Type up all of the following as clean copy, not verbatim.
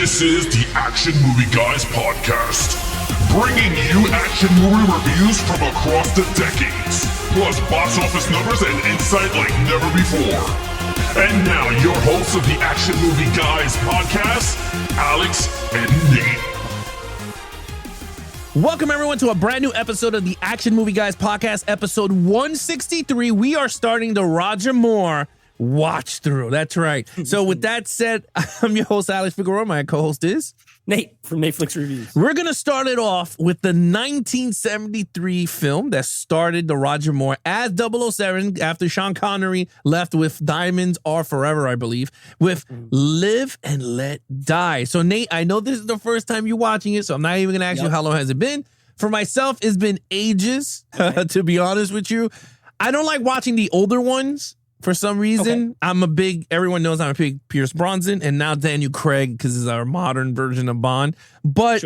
This is the Action Movie Guys podcast, bringing you action movie reviews from across the decades, plus box office numbers and insight like never before. And now, your hosts of the Action Movie Guys podcast, Alex and Nate. Welcome, everyone, to a brand new episode of the Action Movie Guys podcast, episode 163. We are starting the Roger Moore watch through. That's right. So with that said, I'm your host, Alex Figueroa. My co-host is Nate from Netflix Reviews. We're going to start it off with the 1973 film that started the Roger Moore as 007 after Sean Connery left with Diamonds Are Forever, I believe, with Live and Let Die. So Nate, I know this is the first time you're watching it, so I'm not even going to ask you how long has it been. For myself, it's been ages, to be honest with you. I don't like watching the older ones. For some reason, everyone knows I'm a big Pierce Brosnan and now Daniel Craig because it's our modern version of Bond. But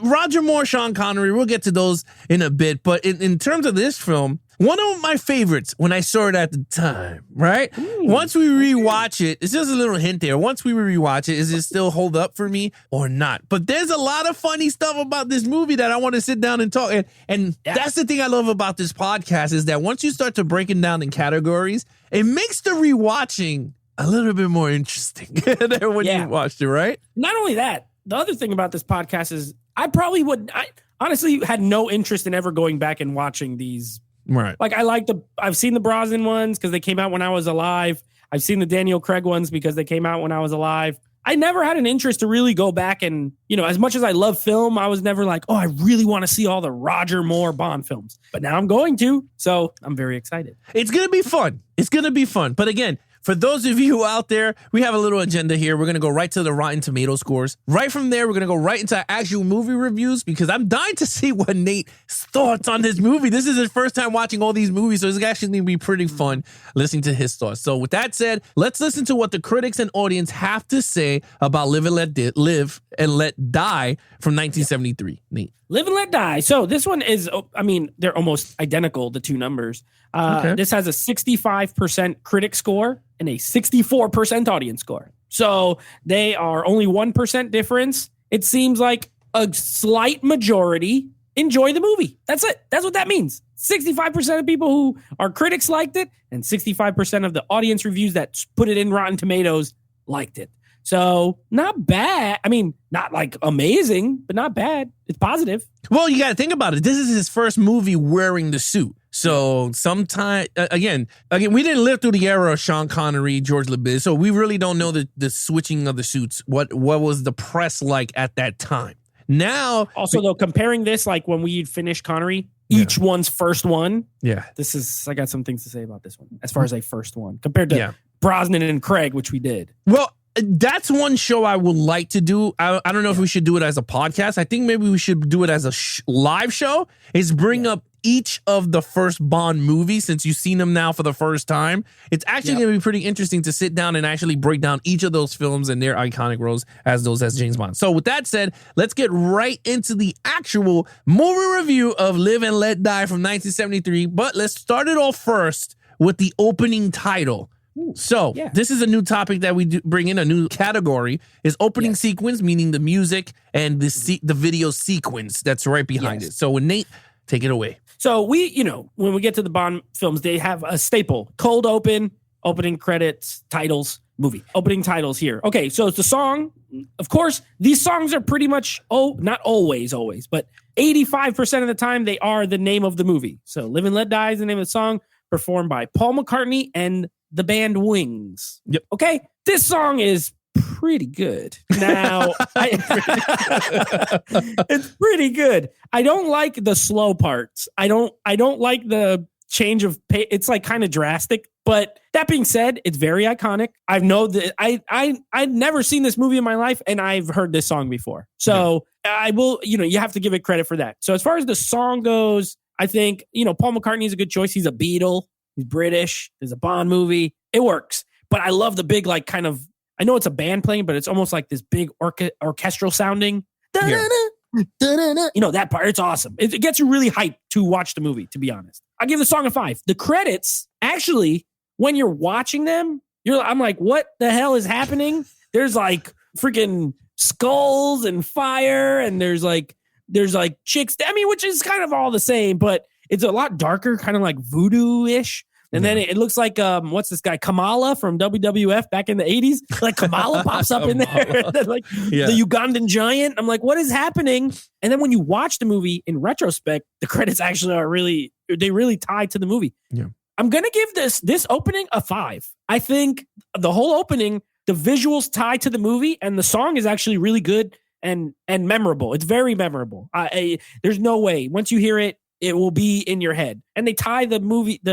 Roger Moore, Sean Connery, we'll get to those in a bit. But in terms of this film, one of my favorites when I saw it at the time, right? Once we rewatch it, it's just a little hint there. Once we rewatch it, is it still hold up for me or not? But there's a lot of funny stuff about this movie that I want to sit down and talk. And that's the thing I love about this podcast is that once you start to break it down in categories, it makes the rewatching a little bit more interesting than when you watched it, right? Not only that, the other thing about this podcast is I honestly had no interest in ever going back and watching these. Right. Like I've seen the Brosnan ones because they came out when I was alive. I've seen the Daniel Craig ones because they came out when I was alive. I never had an interest to really go back and, as much as I love film, I was never like, oh, I really want to see all the Roger Moore Bond films. But now I'm going to, so I'm very excited. It's going to be fun. It's going to be fun. But again, for those of you out there, we have a little agenda here. We're going to go right to the Rotten Tomato scores. Right from there, we're going to go right into actual movie reviews because I'm dying to see what Nate's thoughts on this movie. This is his first time watching all these movies, so it's actually going to be pretty fun listening to his thoughts. So with that said, let's listen to what the critics and audience have to say about Live and Let Die from 1973. Nate. Live and Let Die. So this one is, they're almost identical, the two numbers. This has a 65% critic score and a 64% audience score. So they are only 1% difference. It seems like a slight majority enjoy the movie. That's it. That's what that means. 65% of people who are critics liked it, and 65% of the audience reviews that put it in Rotten Tomatoes liked it. So not bad. Not like amazing, but not bad. It's positive. Well, you got to think about it. This is his first movie wearing the suit. So sometime, again, we didn't live through the era of Sean Connery, George LeBiz, so we really don't know the switching of the suits. What was the press like at that time? Now, also though, comparing this like when we finished Connery, each one's first one. Yeah, I got some things to say about this one as far as a first one compared to Brosnan and Craig, which we did. Well, that's one show I would like to do. I don't know if we should do it as a podcast. I think maybe we should do it as a live show. Is bring up each of the first Bond movies since you've seen them now for the first time. It's actually going to be pretty interesting to sit down and actually break down each of those films and their iconic roles as James Bond. So with that said, let's get right into the actual movie review of Live and Let Die from 1973. But let's start it off first with the opening title. So this is a new topic that we bring in, a new category, is opening sequence, meaning the music and the video sequence that's right behind it. So Nate, take it away. So when we get to the Bond films, they have a staple, cold open, opening credits, titles, movie, opening titles here. Okay, so it's the song. Of course, these songs are pretty much, not always, but 85% of the time they are the name of the movie. So Live and Let Die is the name of the song, performed by Paul McCartney and the band Wings. Yep. Okay. This song is pretty good. Now, it's pretty good. I don't like the slow parts. I don't like the change of pace. It's like kind of drastic. But that being said, it's very iconic. I've never seen this movie in my life, and I've heard this song before. So I will, you have to give it credit for that. So as far as the song goes, I think, Paul McCartney is a good choice. He's a Beatle. He's British. There's a Bond movie. It works. But I love the big, like, kind of, I know it's a band playing, but it's almost like this big orchestral sounding. That part. It's awesome. It gets you really hyped to watch the movie, to be honest. I give the song a 5. The credits, actually, when you're watching them, I'm like, what the hell is happening? There's like freaking skulls and fire, and there's like chicks. I mean, which is kind of all the same, but it's a lot darker, kind of like voodoo-ish. And then it looks like what's this guy, Kamala from WWF back in the 80s? Like Kamala pops up in there, like the Ugandan giant. I'm like, what is happening? And then when you watch the movie in retrospect, the credits actually are really tie to the movie. Yeah. I'm gonna give this opening a 5. I think the whole opening, the visuals tie to the movie, and the song is actually really good and memorable. It's very memorable. There's no way once you hear it, it will be in your head. And they tie the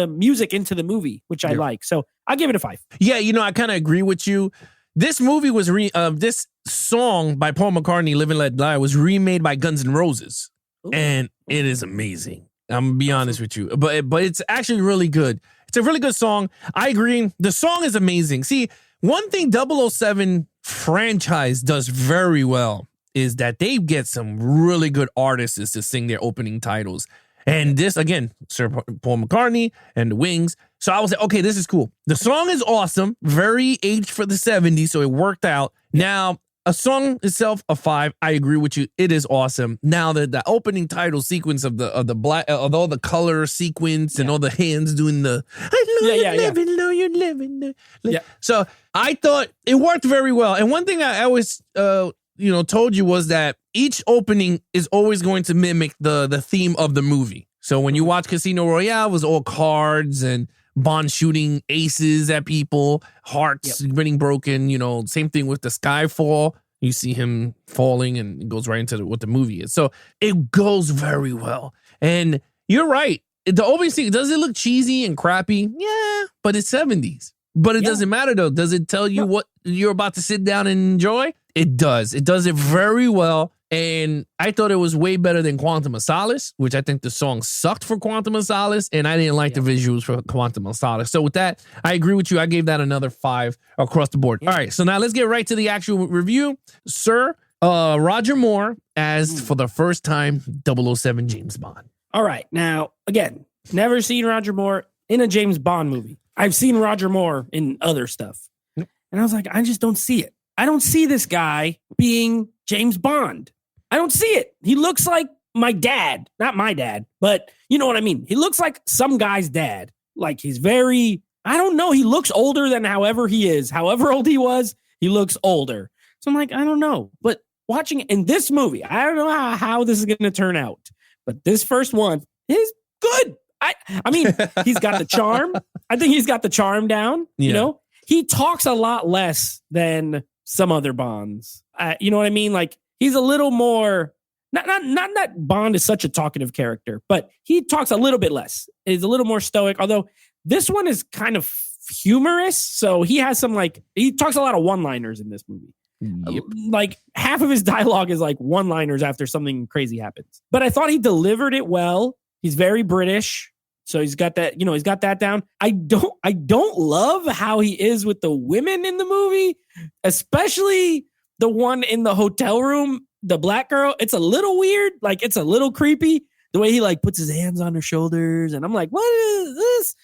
music into the movie, which I like. So I'll give it a 5. Yeah, I kind of agree with you. This movie was this song by Paul McCartney, Live and Let Die, was remade by Guns N' Roses. Ooh. And it is amazing. I'm gonna be honest with you. But it's actually really good. It's a really good song. I agree. The song is amazing. See, one thing 007 franchise does very well is that they get some really good artists to sing their opening titles. And this, again, Sir Paul McCartney and the Wings. So I was like, okay, this is cool. The song is awesome. Very aged for the 70s, so it worked out. Now, a song itself, a 5. I agree with you. It is awesome. Now, the opening title sequence of the black, of all the color sequence and all the hands doing the, I know you're living, know you're living. Yeah. So I thought it worked very well. And one thing I always, told you was that each opening is always going to mimic the theme of the movie. So when you watch Casino Royale, it was all cards and Bond shooting aces at people, hearts getting broken. Same thing with the Skyfall. You see him falling, and it goes right into what the movie is. So it goes very well. And you're right. The opening scene, does it look cheesy and crappy? Yeah, but it's 70s. But it doesn't matter, though. Does it tell you what you're about to sit down and enjoy? It does. It does it very well. And I thought it was way better than Quantum of Solace, which I think the song sucked for Quantum of Solace, and I didn't like the visuals for Quantum of Solace. So with that, I agree with you. I gave that another 5 across the board. All right, so now let's get right to the actual review. Sir, Roger Moore as, for the first time, 007 James Bond. All right. Now, again, never seen Roger Moore in a James Bond movie. I've seen Roger Moore in other stuff. And I was like, I just don't see it. I don't see this guy being James Bond. I don't see it. He looks like my dad. Not my dad, but you know what I mean? He looks like some guy's dad. Like he's very, I don't know. He looks older than however he is. However old he was, he looks older. So I'm like, I don't know. But watching it in this movie, I don't know how this is going to turn out. But this first one is good. I mean, he's got the charm. I think he's got the charm down. Yeah. He talks a lot less than some other Bonds. You know what I mean? Like he's a little more, not that Bond is such a talkative character, but he talks a little bit less. He's a little more stoic, although this one is kind of humorous. So he has some he talks a lot of one-liners in this movie. Yep. Like half of his dialogue is like one-liners after something crazy happens. But I thought he delivered it well. He's very British. So he's got that, he's got that down. I don't love how he is with the women in the movie, especially the one in the hotel room, the black girl. It's a little weird. Like it's a little creepy the way he puts his hands on her shoulders. And I'm like, what is this?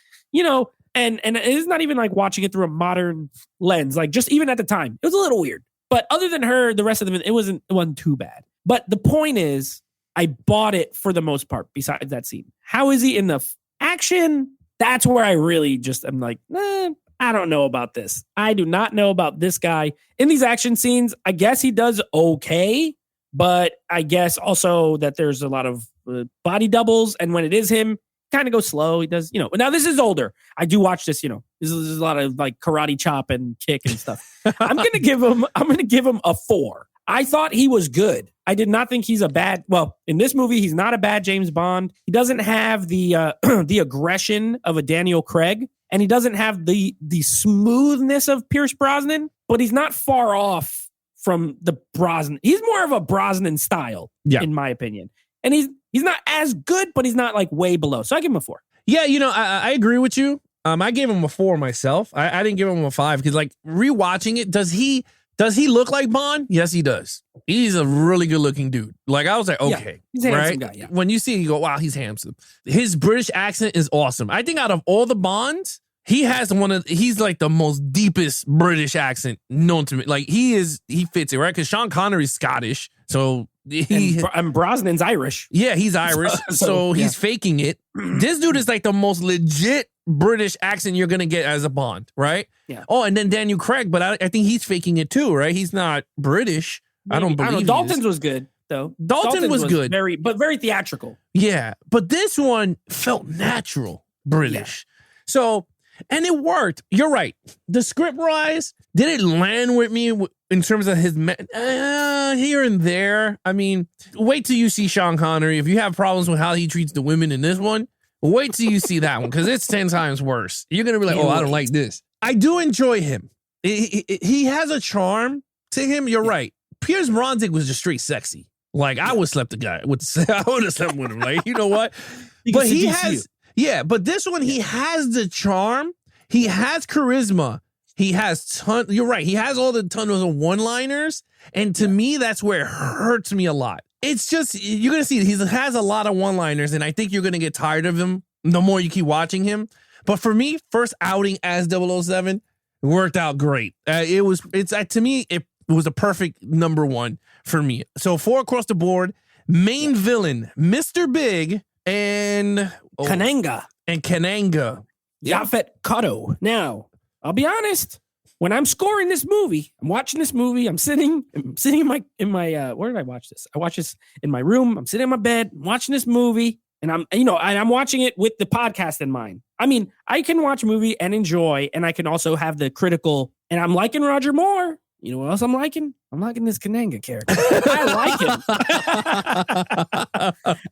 And it's not even like watching it through a modern lens. Like just even at the time, it was a little weird. But other than her, the rest of them, it wasn't too bad. But the point is, I bought it for the most part. Besides that scene, how is he in the action? That's where I really I'm like, I don't know about this. I do not know about this guy in these action scenes. I guess he does okay, but I guess also that there's a lot of body doubles, and when it is him, kind of goes slow. He does, Now this is older. I do watch this. This is a lot of karate chop and kick and stuff. I'm gonna give him a 4. I thought he was good. I did not think he's a bad. Well, in this movie, he's not a bad James Bond. He doesn't have the the aggression of a Daniel Craig, and he doesn't have the smoothness of Pierce Brosnan. But he's not far off from the Brosnan. He's more of a Brosnan style, in my opinion. And he's not as good, but he's not way below. So I give him a 4. Yeah, I agree with you. I gave him a 4 myself. I didn't give him a 5 because rewatching it, does he look like Bond? Yes, he does. He's a really good looking dude. I was like, okay. He's a handsome guy, When you see him, you go, wow, he's handsome. His British accent is awesome. I think out of all the Bonds, he has he's like the most deepest British accent known to me. Like he fits it, right? Because Sean Connery's Scottish. So and Brosnan's Irish. Yeah, he's Irish. So he's faking it. This dude is like the most legit British accent you're going to get as a Bond, right? Yeah. Oh, and then Daniel Craig, but I think he's faking it too, right? He's not British. Maybe. I don't believe Dalton's was good, though. Dalton was good. Very theatrical. Yeah, but this one felt natural British. Yeah. So, and it worked. You're right. The script wise, did it land with me in terms of his here and there? I mean, wait till you see Sean Connery. If you have problems with how he treats the women in this one, wait till you see that one, because it's 10 times worse. You're going to be like, I don't like this. I do enjoy him. He has a charm to him. You're right. Pierce Brosnan was just straight sexy. Like, I would have slept with him. Like, you know what? But he has... Yeah, but this one, he has the charm. He has charisma. He has you're right. He has all the tons of one-liners. And to me, that's where it hurts me a lot. It's just, you're going to see, he has a lot of one-liners, and I think you're going to get tired of him the more you keep watching him. But for me, first outing as 007 worked out great. To me, it was a perfect number one for me. So 4 across the board. Main villain, Mr. Big, and Kananga. Yaphet Kotto. Now, I'll be honest. When I'm scoring this movie, I'm watching this movie. I'm sitting in my where did I watch this? I watched this in my room. I'm sitting in my bed, watching this movie, and I'm watching it with the podcast in mind. I mean, I can watch a movie and enjoy, and I can also have the critical. And I'm liking Roger Moore. You know what else I'm liking? I'm liking this Kananga character. I like him.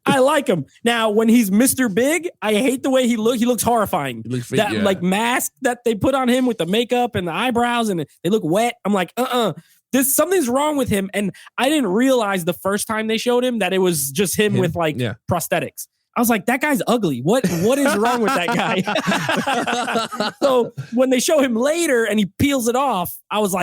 I like him. Now, when he's Mr. Big, I hate the way he looks. He looks horrifying. He looks fake, like mask that they put on him with the makeup and the eyebrows, and they look wet. I'm like, something's wrong with him. And I didn't realize the first time they showed him that it was just him with prosthetics. I was like, that guy's ugly. What is wrong with that guy? So when they show him later and he peels it off, I was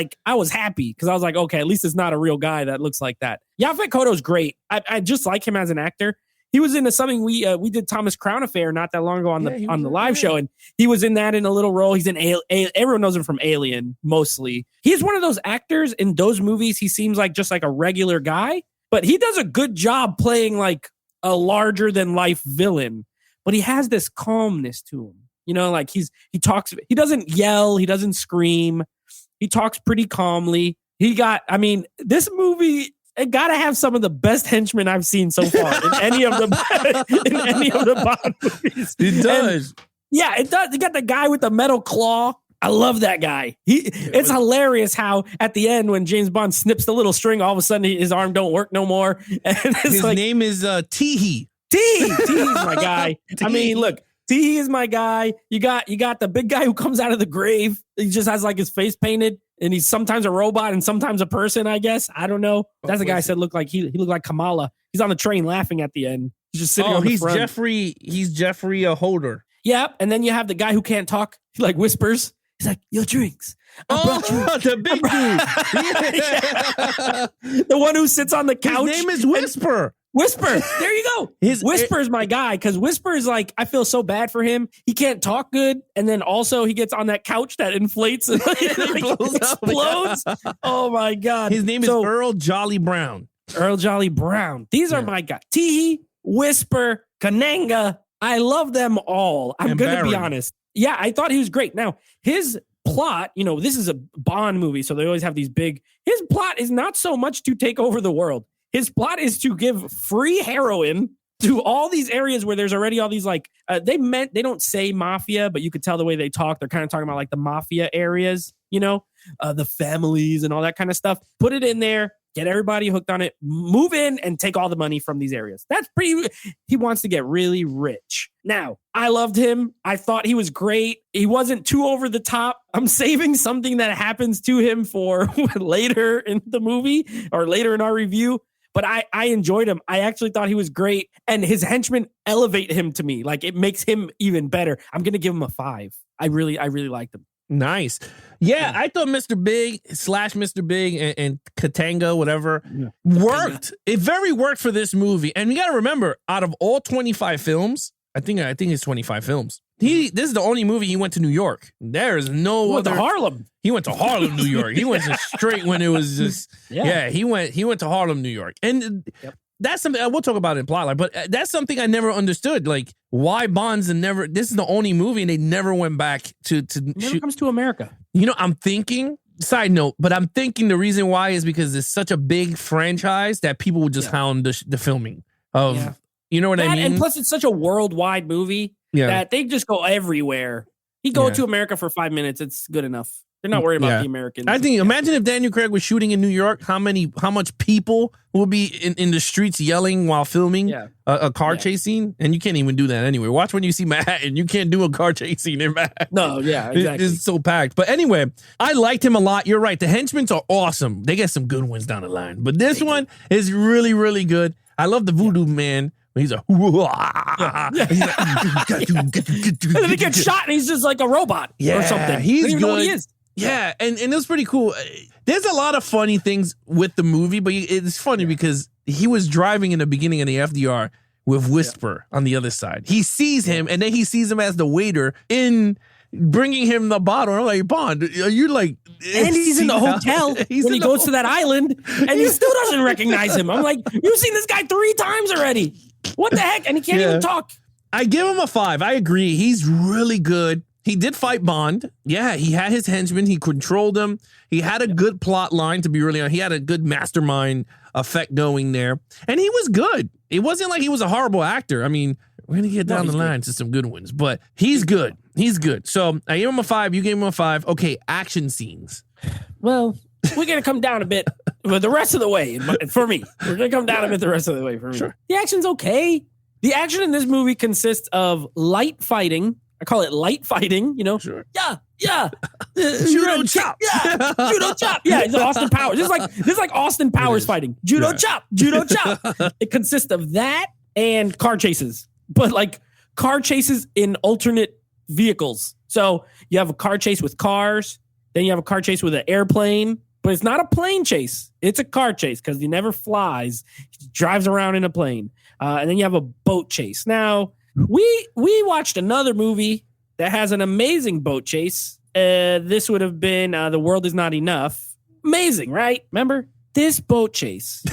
happy because I was like, okay, at least it's not a real guy that looks like that. Yaphet Kotto's great. I just like him as an actor. He was into something we did Thomas Crown Affair not that long ago on the live show, and he was in that in a little role. He's in everyone knows him from Alien mostly. He's one of those actors in those movies. He seems like just like a regular guy, but he does a good job playing like a larger than life villain, but he has this calmness to him. You know, like he doesn't yell, he doesn't scream. He talks pretty calmly. This movie, it got to have some of the best henchmen I've seen so far in any of the Bond movies. It does. It does. You got the guy with the metal claw. I love that guy. It's hilarious how at the end when James Bond snips the little string, all of a sudden his arm don't work no more. And his name is Teehee. Teehee's my guy. I mean, look, Teehee is my guy. You got the big guy who comes out of the grave. He just has like his face painted, and he's sometimes a robot and sometimes a person, I guess. I don't know. That's the guy I said looked like he looked like Kamala. He's on the train laughing at the end. He's just sitting on the front. He's Jeffrey Holder. Yeah, and then you have the guy who can't talk. He like whispers. He's like, your drinks. The big dude. The one who sits on the couch. His name is Whisper. Whisper. There you go. Whisper's my guy, because Whisper is like, I feel so bad for him. He can't talk good. And then also he gets on that couch that inflates and explodes. Oh, my God. His name is Earl Jolly Brown. Earl Jolly Brown. These are my guys. Teehee, Whisper, Kananga. I love them all. I'm going to be honest. Yeah, I thought he was great. Now, his plot, this is a Bond movie, so they always have these big... His plot is not so much to take over the world. His plot is to give free heroin to all these areas where there's already all these, like... they don't say mafia, but you could tell the way they talk. They're kind of talking about, like, the mafia areas, the families and all that kind of stuff. Put it in there. Get everybody hooked on it, move in and take all the money from these areas. He wants to get really rich. Now, I loved him. I thought he was great. He wasn't too over the top. I'm saving something that happens to him for later in the movie or later in our review. But I enjoyed him. I actually thought he was great. And his henchmen elevate him to me. Like, it makes him even better. I'm going to give him a 5. I really liked him. Nice. Yeah, I thought Mr. Big / Mr. Big and Katanga, whatever, worked. It very worked for this movie. And you got to remember, out of all 25 films, I think it's 25 films. This is the only movie he went to New York. There is no went other. to Harlem. He went to Harlem, New York. He went to straight when it was just. Yeah, he went to Harlem, New York, and that's something we'll talk about in Plotline. But that's something I never understood. Like why Bonds and never. This is the only movie, and they never went back to Never comes to America. You know, I'm thinking. Side note, but I'm thinking the reason why is because it's such a big franchise that people would just hound the filming of. You know what I mean? And plus, it's such a worldwide movie that they just go everywhere. He go to America for 5 minutes. It's good enough. They're not worried about the Americans. I think. Imagine if Daniel Craig was shooting in New York. How much people will be in the streets yelling while filming a car chase scene? And you can't even do that anyway. Watch when you see Manhattan. You can't do a car chase scene in Manhattan. No, yeah, exactly. It's so packed. But anyway, I liked him a lot. You're right. The Henchmen are awesome. They get some good ones down the line. But this one is really, really good. I love the Voodoo Man. He's a and then he gets shot and he's just like a robot or something. He's good. Know what he is. Yeah, and it was pretty cool. There's a lot of funny things with the movie, but it's funny because he was driving in the beginning of the FDR with Whisper on the other side. He sees him, and then he sees him as the waiter in bringing him the bottle. I'm like, Bond, are you like... And he's in the hotel when he goes to that island, and he still doesn't recognize him. I'm like, you've seen this guy 3 times already. What the heck? And he can't even talk. I give him a 5. I agree. He's really good. He did fight Bond. Yeah, he had his henchmen. He controlled them. He had a good plot line, to be really honest. He had a good mastermind effect going there. And he was good. It wasn't like he was a horrible actor. I mean, we're going to get down the line to some good ones. But he's good. He's good. So I gave him a 5. You gave him a 5. Okay, action scenes. Well, we're going to come down a bit but the rest of the way. For me, we're going to come down a bit the rest of the way for me. Sure. The action's okay. The action in this movie consists of light fighting. I call it light fighting, you know? Sure. Yeah. Judo chop. Yeah. Judo chop. Yeah. It's Austin Powers. This is like Austin Powers fighting. Judo chop. It consists of that and car chases, but like car chases in alternate vehicles. So you have a car chase with cars, then you have a car chase with an airplane, but it's not a plane chase. It's a car chase because he never flies. He drives around in a plane. And then you have a boat chase. Now, we watched another movie that has an amazing boat chase. This would have been The World Is Not Enough. Amazing, right? Remember? This boat chase.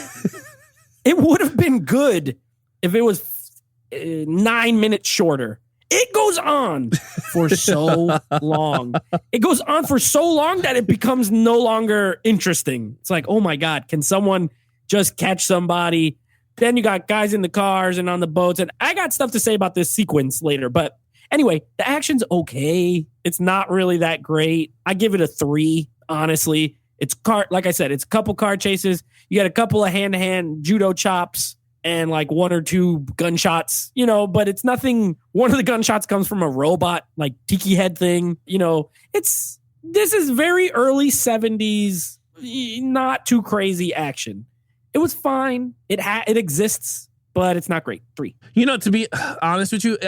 It would have been good if it was 9 minutes shorter. It goes on for so long. It goes on for so long that it becomes no longer interesting. It's like, oh my God, can someone just catch somebody? Then you got guys in the cars and on the boats. And I got stuff to say about this sequence later. But anyway, the action's okay. It's not really that great. I give it a 3, honestly. It's like I said, it's a couple car chases. You got a couple of hand-to-hand judo chops and like 1 or 2 gunshots, you know, but it's nothing. One of the gunshots comes from a robot, like tiki head thing. You know, this is very early 70s, not too crazy action. It was fine. It exists, but it's not great. 3. You know, to be honest with you,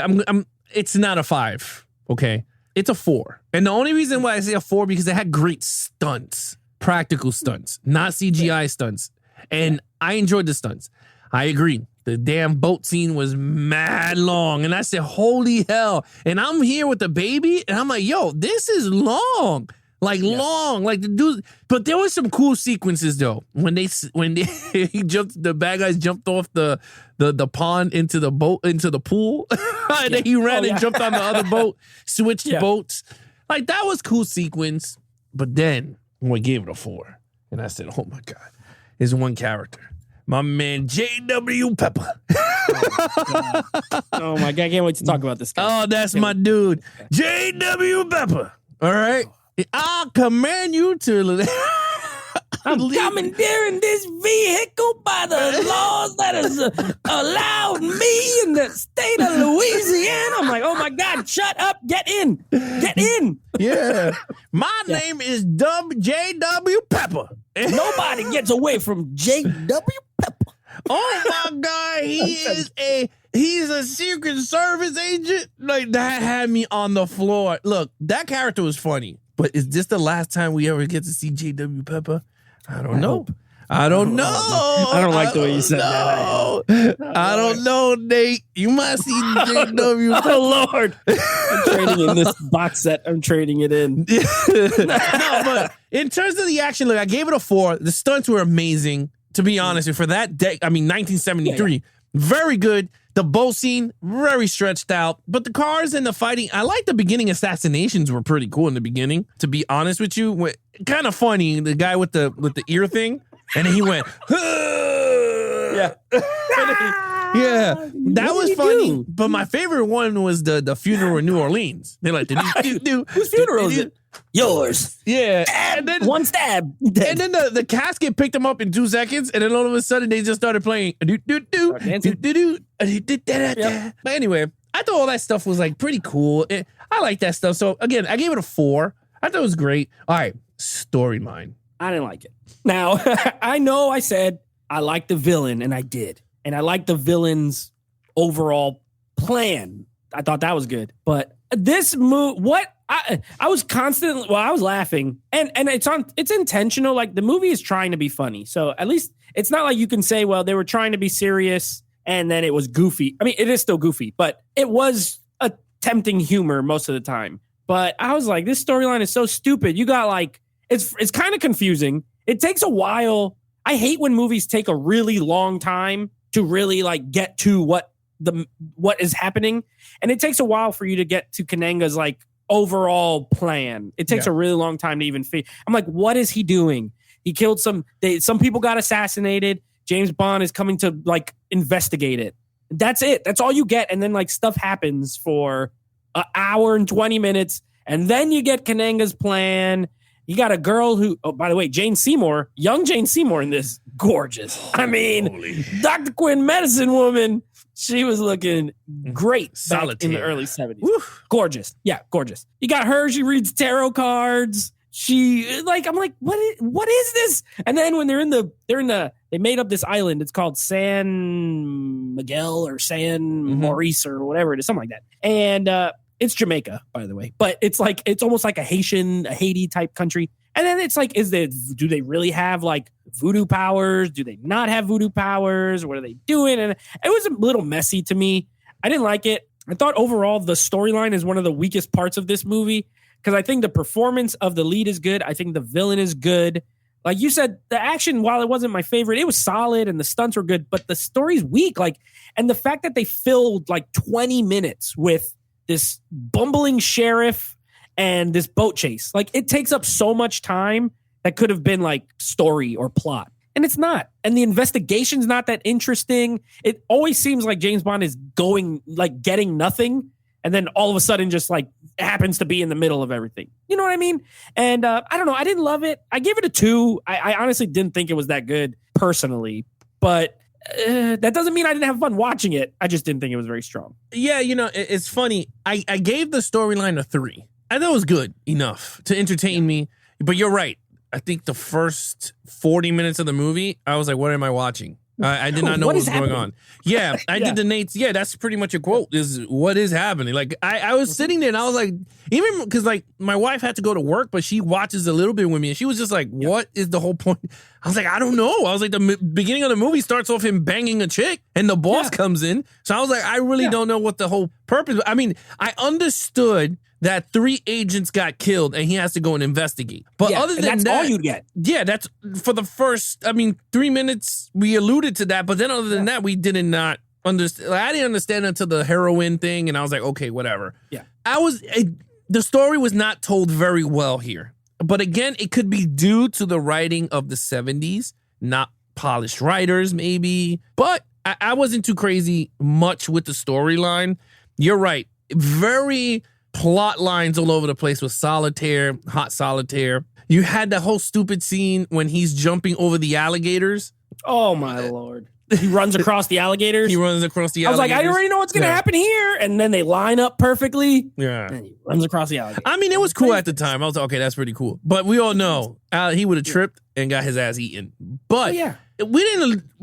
it's not a 5. Okay, it's a 4. And the only reason why I say a 4 because it had great stunts, practical stunts, not CGI stunts, and I enjoyed the stunts. I agree. The damn boat scene was mad long, and I said, "Holy hell!" And I'm here with the baby, and I'm like, "Yo, this is long." Long, like the dude. But there was some cool sequences though. When the bad guys jumped off the pond into the boat, into the pool. And then he ran and jumped on the other boat, switched boats. Like that was cool sequence. But then we gave it a 4. And I said, oh my God, there's one character. My man J.W. Pepper. Oh my God, I can't wait to talk about this guy. Oh, that's my dude. J.W. Pepper. All right. I'll command you to... I'm commandeering this vehicle by the laws that has allowed me in the state of Louisiana. I'm like, oh my God, shut up. Get in. Get in. Yeah. My name is J.W. Pepper. Nobody gets away from J.W. Pepper. Oh my God, he's a Secret Service agent. Like that had me on the floor. Look, that character was funny, but is this the last time we ever get to see J.W. Pepper? I don't know. I don't know. I don't like the way you said that. I don't know, Nate. You must see JW. Oh, Lord. I'm trading in this box set. I'm trading it in. No, but in terms of the action, look, I gave it a 4. The stunts were amazing, to be honest. And for that day, 1973, very good. The boat scene, very stretched out. But the cars and the fighting, I like the beginning assassinations were pretty cool in the beginning, to be honest with you. Kind of funny, the guy with the ear thing. And then he went, yeah. Yeah, that was funny. But my favorite one was the funeral in New Orleans. They're like, whose funeral is it? Yours. Yeah. And then one stab. And then the casket picked them up in 2 seconds, and then all of a sudden they just started playing. But anyway, I thought all that stuff was like pretty cool. I like that stuff. So again, I gave it a 4. I thought it was great. All right, storyline. I didn't like it. Now, I know I said I liked the villain, and I did. And I liked the villain's overall plan. I thought that was good. But this I was constantly, I was laughing. And it's intentional. Like, the movie is trying to be funny. So at least it's not like you can say, well, they were trying to be serious and then it was goofy. I mean, it is still goofy, but it was attempting humor most of the time. But I was like, this storyline is so stupid. You got like, it's kind of confusing. It takes a while. I hate when movies take a really long time to really like get to what is happening. And it takes a while for you to get to Kananga's like overall plan. It takes a really long time to even figure. I'm like, what is he doing? He killed some people got assassinated. James Bond is coming to like investigate it. That's it. That's all you get. And then like stuff happens for an hour and 20 minutes. And then you get Kananga's plan. You got a girl who, oh, by the way, Jane Seymour, young Jane Seymour in this, gorgeous. I mean, Dr. Quinn, medicine woman, she was looking great back in the early 70s. Woof. Gorgeous. Yeah, gorgeous. You got her, she reads tarot cards. I'm like, what is this? And then when they made up this island. It's called San Miguel or San Maurice or whatever it is, something like that. And, it's Jamaica, by the way, but it's almost like a Haiti type country. And then it's like, do they really have like voodoo powers? Do they not have voodoo powers? What are they doing? And it was a little messy to me. I didn't like it. I thought overall the storyline is one of the weakest parts of this movie because I think the performance of the lead is good. I think the villain is good. Like you said, the action, while it wasn't my favorite, it was solid and the stunts were good, but the story's weak. Like, and the fact that they filled like 20 minutes with this bumbling sheriff and this boat chase. Like, it takes up so much time that could have been like story or plot. And it's not. And the investigation's not that interesting. It always seems like James Bond is getting nothing. And then all of a sudden just like happens to be in the middle of everything. You know what I mean? And I don't know. I didn't love it. I gave it a 2. I honestly didn't think it was that good personally, but that doesn't mean I didn't have fun watching it. I just didn't think it was very strong. Yeah, it's funny. I gave the storyline a 3. I thought it was good enough to entertain me. But you're right. I think the first 40 minutes of the movie, I was like, what am I watching? I did not know what was going on. Yeah, I did the Nate's. Yeah, that's pretty much a quote is what is happening. Like I was sitting there and I was like, even because like my wife had to go to work, but she watches a little bit with me and she was just like, what is the whole point? I was like, I don't know. I was like, the beginning of the movie starts off him banging a chick and the boss comes in. So I was like, I really don't know what the whole purpose. I mean, I understood that 3 agents got killed and he has to go and investigate. But other than that's that, all you get. Yeah, that's for the first, 3 minutes we alluded to that. But then other than that, we did not understand. Like, I didn't understand until the heroin thing. And I was like, okay, whatever. Yeah. The story was not told very well here. But again, it could be due to the writing of the 70s, not polished writers maybe. But I wasn't too crazy much with the storyline. You're right. Very plot lines all over the place with solitaire, hot solitaire. You had the whole stupid scene when he's jumping over the alligators. Oh my Lord. He runs across the alligators. He runs across the alligators. I was like, I already know what's going to happen here. And then they line up perfectly. Yeah. And he runs across the alligator. I mean, it was cool at the time. I was like, okay, that's pretty cool. But we all know he would have tripped and got his ass eaten. But we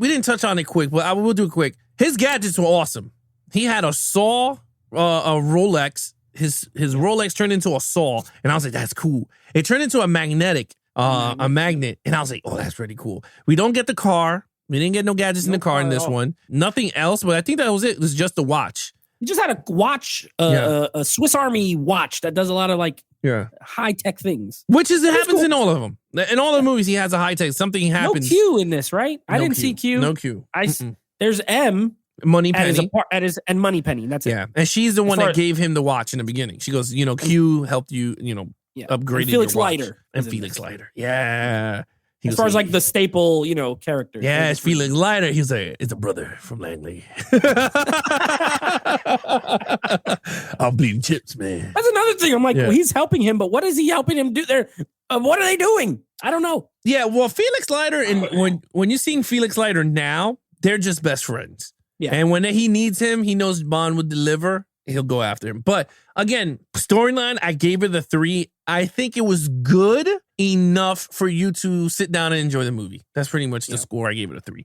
didn't touch on it quick, but I will do it quick. His gadgets were awesome. He had a saw, a Rolex. His Rolex turned into a saw, and I was like, that's cool. It turned into a magnetic. a magnet. And I was like, oh, that's pretty cool. We don't get the car. We didn't get no gadgets in the car in this one. Nothing else, but I think that was it. It was just the watch. You just had a watch, a Swiss Army watch that does a lot of like high-tech things. Which happens in all of them. In all the movies, he has a high-tech. Something happens. No Q in this, right? I didn't see Q. No Q. There's M. Moneypenny. And Moneypenny. That's it. Yeah. And she's the one that gave him the watch in the beginning. She goes, Q helped you, upgraded Felix your watch. Leiter. And Felix Leiter. Yeah. As far as like the staple, character. Yeah, it's Felix Leiter. He's like, it's a brother from Langley. I'll bleed chips, man. That's another thing. I'm like, well, he's helping him, but what is he helping him do there? What are they doing? I don't know. Yeah, well, Felix Leiter, and when you're seeing Felix Leiter now, they're just best friends. Yeah. And when he needs him, he knows Bond would deliver. He'll go after him. But again, storyline, I gave it a 3. I think it was good enough for you to sit down and enjoy the movie. That's pretty much the score. I gave it a 3.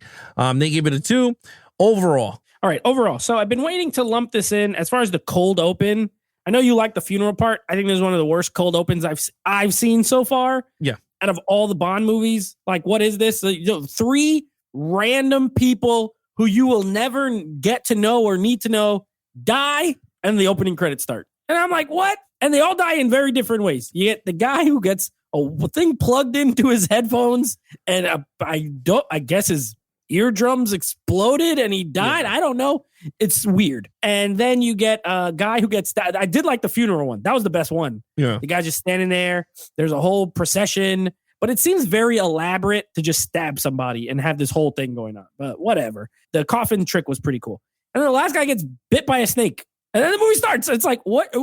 They gave it a 2 overall. All right, overall. So I've been waiting to lump this in as far as the cold open. I know you like the funeral part. I think this is one of the worst cold opens I've seen so far. Yeah. Out of all the Bond movies, like what is this? 3 random people who you will never get to know or need to know die, and the opening credits start. And I'm like, what? And they all die in very different ways. You get the guy who gets a thing plugged into his headphones, and I guess his eardrums exploded and he died. I don't know. It's weird. And then you get a guy who gets stabbed. I did like the funeral one. That was the best one. Yeah. The guy's just standing there. There's a whole procession, but it seems very elaborate to just stab somebody and have this whole thing going on. But whatever. The coffin trick was pretty cool. And then the last guy gets bit by a snake. And then the movie starts. It's like, what?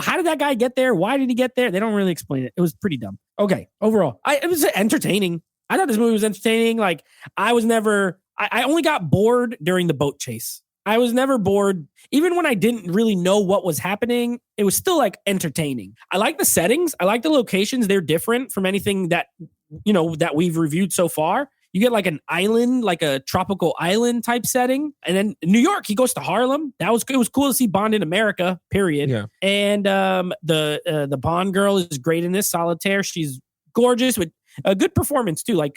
How did that guy get there? Why did he get there? They don't really explain it. It was pretty dumb. Okay, overall, it was entertaining. I thought this movie was entertaining. Like, I only got bored during the boat chase. I was never bored. Even when I didn't really know what was happening, it was still like entertaining. I like the settings. I like the locations. They're different from anything that, that we've reviewed so far. You get like an island, like a tropical island type setting. And then New York, he goes to Harlem. It was cool to see Bond in America, period. Yeah. And the Bond girl is great in this, Solitaire. She's gorgeous with a good performance too. Like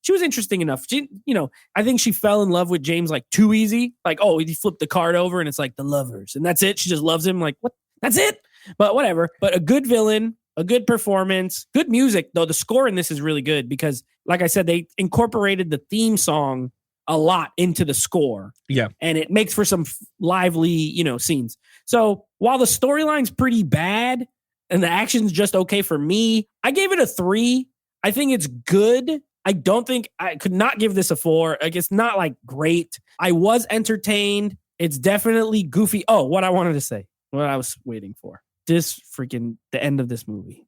she was interesting enough. She, I think she fell in love with James like too easy. Like, oh, he flipped the card over and it's like the lovers. And that's it. She just loves him. Like, what? That's it? But whatever. But a good villain. A good performance, good music, though. The score in this is really good because, like I said, they incorporated the theme song a lot into the score. Yeah. And it makes for some lively, scenes. So while the storyline's pretty bad and the action's just okay for me, I gave it a 3. I think it's good. I could not give this a 4. Like, it's not like great. I was entertained. It's definitely goofy. Oh, what I wanted to say, what I was waiting for. The end of this movie.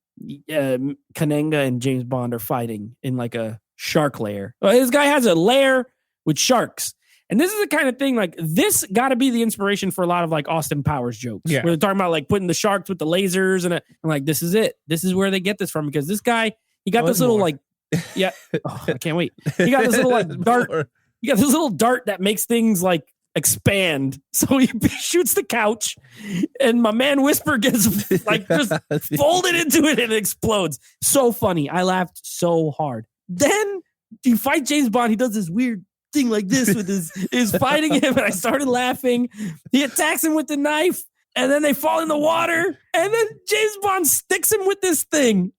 Kananga and James Bond are fighting in like a shark lair. This guy has a lair with sharks. And this is the kind of thing, like, this got to be the inspiration for a lot of like Austin Powers jokes. Yeah. Where they're talking about like putting the sharks with the lasers and I'm like, this is it. This is where they get this from because this guy, he got this little like, I can't wait. He got this little like dart. He got this little dart that makes things like expand. So he shoots the couch and my man Whisper gets like just folded into it and it explodes. So funny. I laughed so hard. Then you fight James Bond. He does this weird thing like this with his fighting him and I started laughing. He attacks him with the knife and then they fall in the water and then James Bond sticks him with this thing.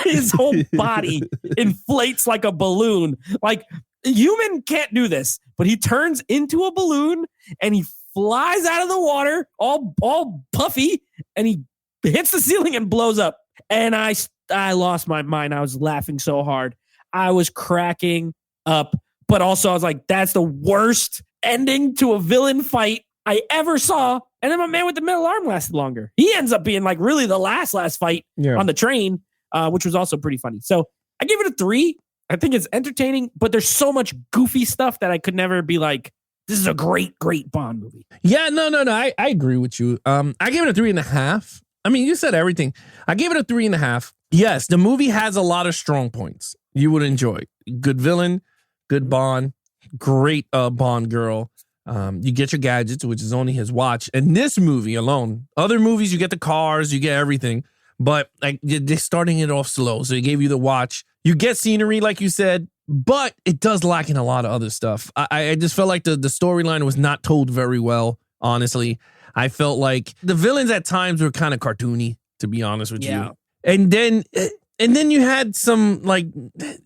His whole body inflates like a balloon. Like, human can't do this, but he turns into a balloon and he flies out of the water all puffy and he hits the ceiling and blows up. And I lost my mind. I was laughing so hard. I was cracking up, but also I was like, that's the worst ending to a villain fight I ever saw. And then my man with the metal arm lasted longer. He ends up being like really the last fight on the train, which was also pretty funny. So I gave it a 3. I think it's entertaining, but there's so much goofy stuff that I could never be like, this is a great Bond movie. Yeah, no. I agree with you. I gave it a 3.5. I mean, you said everything. I gave it a 3.5. Yes, the movie has a lot of strong points you would enjoy. Good villain, good Bond, great Bond girl. You get your gadgets, which is only his watch. And this movie alone, other movies, you get the cars, you get everything. but like they're starting it off slow. So they gave you the watch. You get scenery, like you said, but it does lack in a lot of other stuff. I just felt like the storyline was not told very well, honestly. I felt like the villains at times were kind of cartoony, to be honest with you. And then you had some, like,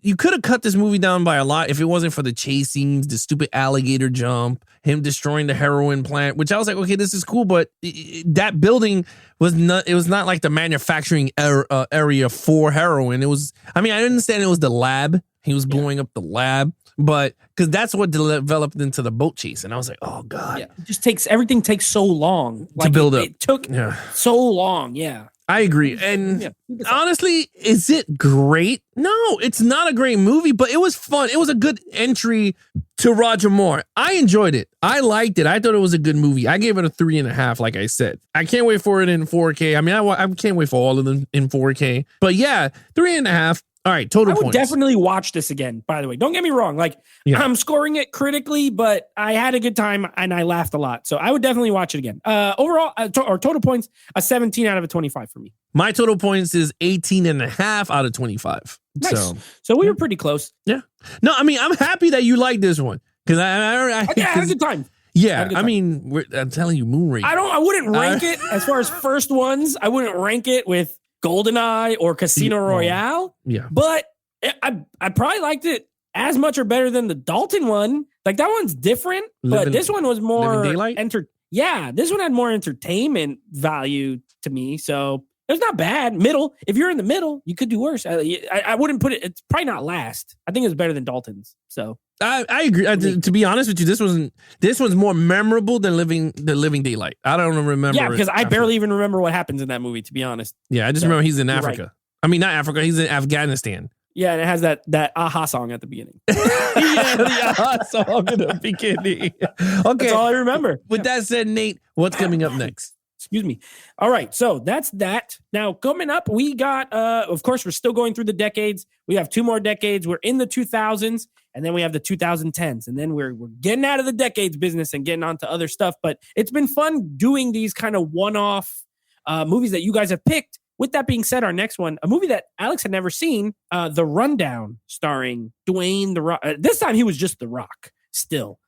you could have cut this movie down by a lot if it wasn't for the chase scenes, the stupid alligator jump, him destroying the heroin plant, which I was like, okay, this is cool, but that building was not like the manufacturing area for heroin. It was, I mean, I understand it was the lab. He was blowing up the lab, but because that's what developed into the boat chase. And I was like, oh God. Yeah. It just everything takes so long to build up. It took so long. Yeah. I agree. And honestly, is it great? No, it's not a great movie, but it was fun. It was a good entry to Roger Moore. I enjoyed it. I liked it. I thought it was a good movie. I gave it a 3.5, like I said. I can't wait for it in 4K. I mean, I can't wait for all of them in 4K. But yeah, 3.5. All right, total points. I would definitely watch this again, by the way. Don't get me wrong. Like, I'm scoring it critically, but I had a good time and I laughed a lot. So I would definitely watch it again. Overall, or total points, a 17 out of a 25 for me. My total points is 18.5 out of 25. Nice. So we were pretty close. Yeah. No, I mean, I'm happy that you like this one. Because I had a good time. Yeah, I mean, I'm telling you, Moonraker. I wouldn't rank it as far as first ones. I wouldn't rank it with GoldenEye or Casino Royale. Yeah. But I probably liked it as much or better than the Dalton one. Like, that one's different, but this one was more this one had more entertainment value to me. So it was not bad. Middle. If you're in the middle, you could do worse. I wouldn't put it. It's probably not last. I think it's better than Dalton's. So I agree. To be honest with you, this was more memorable than Living Daylight. I don't remember. Yeah, because I barely even remember what happens in that movie, to be honest. Yeah, I just remember he's in Africa. Right. I mean, not Africa. He's in Afghanistan. Yeah, and it has that Aha song at the beginning. The Aha song in the beginning. Okay, that's all I remember. With that said, Nate, what's coming up next? Excuse me. All right. So that's that. Now, coming up, we got, of course, we're still going through the decades. We have 2 more decades. We're in the 2000s, and then we have the 2010s. And then we're getting out of the decades business and getting on to other stuff. But it's been fun doing these kind of one-off movies that you guys have picked. With that being said, our next one, a movie that Alex had never seen, The Rundown, starring Dwayne The Rock. This time he was just The Rock still.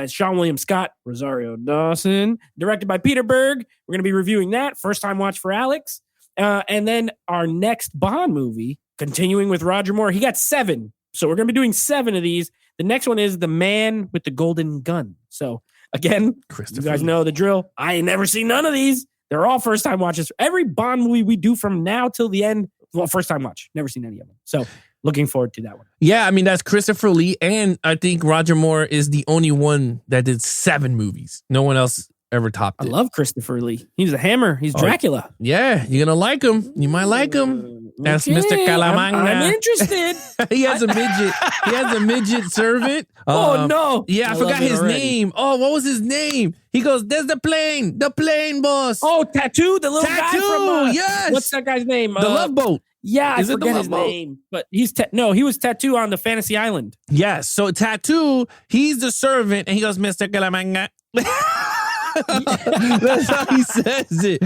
Sean William Scott, Rosario Dawson, directed by Peter Berg. We're going to be reviewing that. First time watch for Alex. And then our next Bond movie, continuing with Roger Moore. He got 7. So we're going to be doing 7 of these. The next one is The Man with the Golden Gun. So again, you guys know the drill. I ain't never seen none of these. They're all first time watches. Every Bond movie we do from now till the end, well, first time watch. Never seen any of them. So looking forward to that one. Yeah, I mean, that's Christopher Lee. And I think Roger Moore is the only one that did 7 movies. No one else ever topped it. I love Christopher Lee. He's a hammer. He's Dracula. Yeah, you're going to like him. You might like him. That's Mr. Calamanga. I'm interested. He has a midget. He has a midget servant. Oh, no. Yeah, I forgot his name. Oh, what was his name? He goes, there's the plane, boss. Oh, Tattoo, the little guy from, yes. What's that guy's name? The Love Boat. Yeah, I forget his name, but he was Tattoo on the Fantasy Island. Yes, so Tattoo, he's the servant, and he goes, Mr. Calamanga. That's how he says it.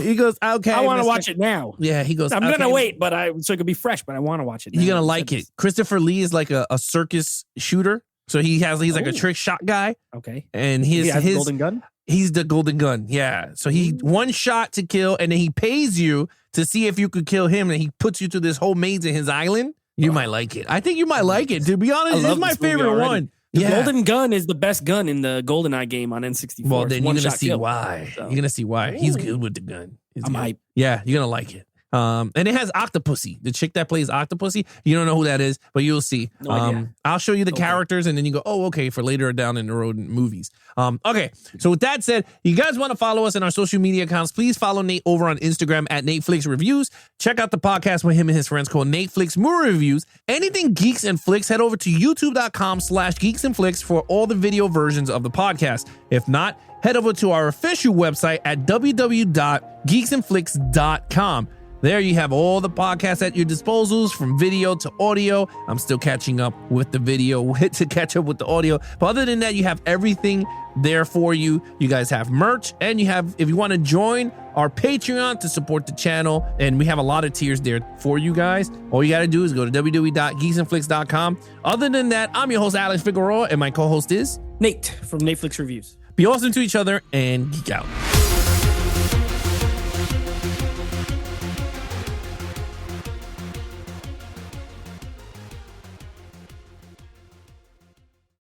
He goes, okay. I want to watch it now. Yeah, he goes, I'm going to wait, so it could be fresh, but I want to watch it now. You're going to like it. Christopher Lee is like a circus shooter. So he's like a trick shot guy. Okay. And his Golden Gun? He's the Golden Gun. Yeah. So he one shot to kill, and then he pays you to see if you could kill him, and he puts you to this whole maze in his island. You might like it. I think you might like it. To be honest, this is my favorite one. The Golden Gun is the best gun in the GoldenEye game on N64. Well, then you're gonna see why. So. You're gonna see why. He's good with the gun. I'm hype. Yeah, you're gonna like it. And it has Octopussy, the chick that plays Octopussy. You don't know who that is, but you'll see. No idea. I'll show you the characters, and then you go, oh, okay, for later down in the road movies. Okay, so with that said, you guys want to follow us in our social media accounts, please follow Nate over on Instagram at NateFlix Reviews. Check out the podcast with him and his friends called NateFlix Movie Reviews. Anything Geeks and Flicks, head over to youtube.com/Geeks and Flicks for all the video versions of the podcast. If not, head over to our official website at www.geeksandflicks.com. There you have all the podcasts at your disposals, from video to audio. I'm still catching up with the video to catch up with the audio. But other than that, you have everything there for you. You guys have merch, and you have, if you want to join our Patreon to support the channel, and we have a lot of tiers there for you guys. All you got to do is go to www.geeksandflix.com. Other than that, I'm your host, Alex Figueroa, and my co-host is Nate from Netflix Reviews. Be awesome to each other and geek out.